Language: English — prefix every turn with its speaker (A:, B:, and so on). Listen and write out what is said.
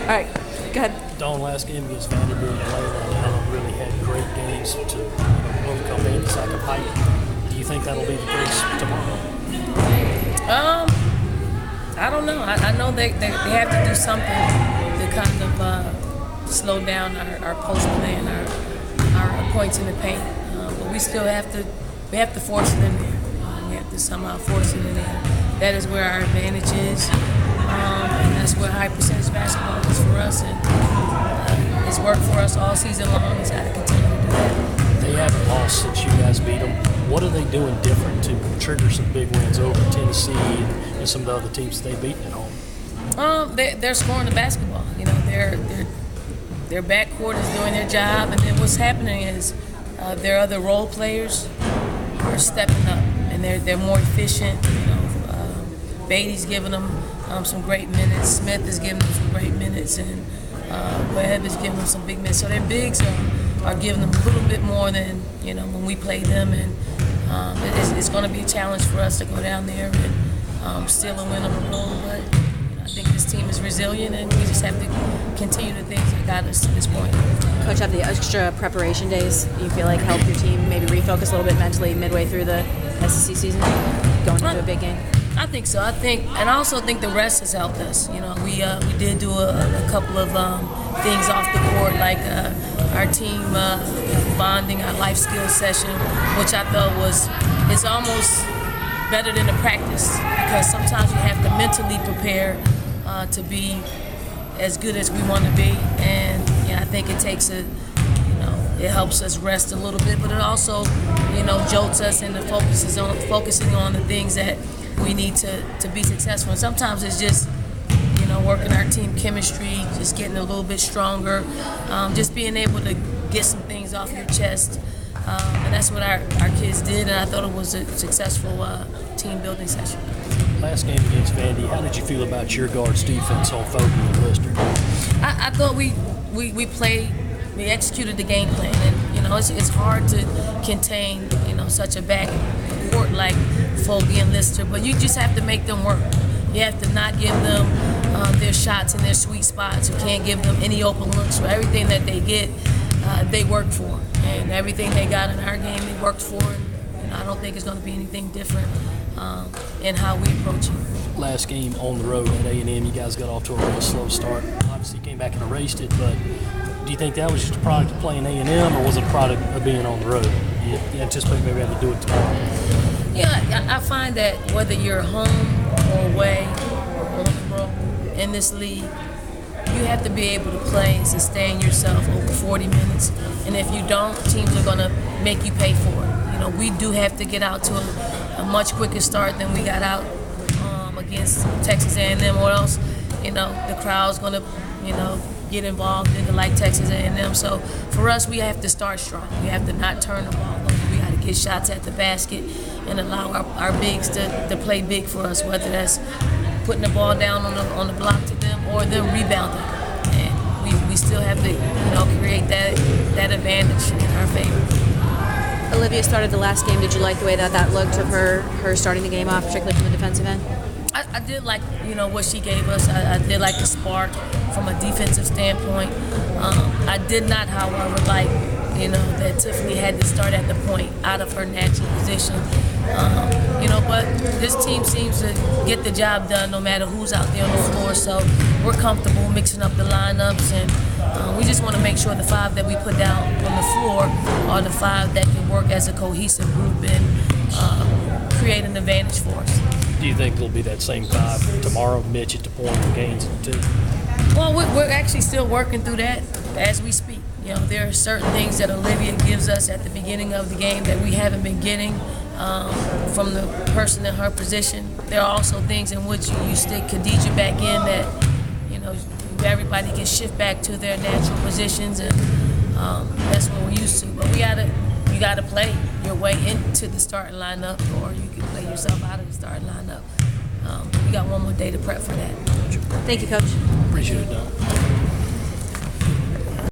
A: All right, go ahead.
B: Dawn, last game against Vanderbilt and Layla really had great games to overcome the second height. Do you think that'll be the case tomorrow?
C: I don't know. I know they have to do something to kind of slow down our post play and our points in the paint. But we still have to force it in there. We have to somehow force it in there. That is where our advantage is. And that's where high percentage basketball is for us. And it's worked for us all season long. It's got to continue to do that.
B: They haven't lost since you guys beat them. What are they doing different to trigger some big wins over Tennessee and some of the other teams that they beat at home?
C: They're scoring the basketball. You know, their backcourt is doing their job, and then what's happening is their other role players are stepping up, and they're more efficient. You know, Beatty's giving them some great minutes. Smith is giving them some great minutes, and Webb is giving them some big minutes. So their bigs are giving them a little bit more than when we play them, and it's going to be a challenge for us to go down there and steal and win on the road. But I think this team is resilient, and we just have to continue the things that got us to this point.
A: Coach, have the extra preparation days you feel like help your team maybe refocus a little bit mentally midway through the SEC season, going into a big game?
C: I think so. And I also think the rest has helped us. You know, we did do a couple of things off the court, like our team bonding, our life skills session, which I thought it's almost better than a practice, because sometimes you have to mentally prepare to be as good as we want to be. And I think it takes it helps us rest a little bit, but it also jolts us into focusing on the things that we need to be successful. And sometimes it's just working our team chemistry, just getting a little bit stronger, just being able to get some things off your chest. And that's what our kids did, and I thought it was a successful team building session.
B: Last game against Vandy, how did you feel about your guards' defense on Fogarty and Lister?
C: I thought we executed the game plan, and it's hard to contain such a backcourt like Fogarty and Lister, but you just have to make them work. You have to not give them their shots in their sweet spots. You can't give them any open looks. So everything that they get, they work for, and everything they got in our game, they worked for. And I don't think it's going to be anything different in how we approach it.
B: Last game on the road at A&M, you guys got off to a real slow start. Obviously, you came back and erased it, but do you think that was just a product of playing A&M, or was it a product of being on the road? You anticipate maybe having to do it tomorrow?
C: Yeah, I find that whether you're home or away or on the road in this league, you have to be able to play and sustain yourself over 40 minutes. And if you don't, teams are going to make you pay for it. We do have to get out to a much quicker start than we got out against Texas A&M, or else, the crowd's going to, get involved in the like Texas A&M. So for us, we have to start strong. We have to not turn the ball over. We got to get shots at the basket and allow our bigs to play big for us, whether that's putting the ball down on the block to them or them rebounding. And we still have to create that advantage in our favor.
A: Olivia started the last game. Did you like the way that looked of her starting the game off, particularly from the defensive end?
C: I did like what she gave us. I did like the spark from a defensive standpoint. I did not, however, like that Tiffany had to start at the point out of her natural position. But this team seems to get the job done no matter who's out there on the floor. So we're comfortable mixing up the lineups, and we just want to make sure the five that we put down on the floor are the five that can work as a cohesive group and create an advantage for us.
B: Do you think it'll be that same five tomorrow, Mitch at the point, Gaines at the two?
C: Well, we're actually still working through that as we speak. There are certain things that Olivia gives us at the beginning of the game that we haven't been getting from the person in her position. There are also things in which you stick Khadijah back in that, everybody can shift back to their natural positions, and that's what we're used to. But you gotta play your way into the starting lineup, or you can play yourself out of the starting lineup. We got one more day to prep for that.
A: Thank you, Coach.
B: Appreciate it, Don.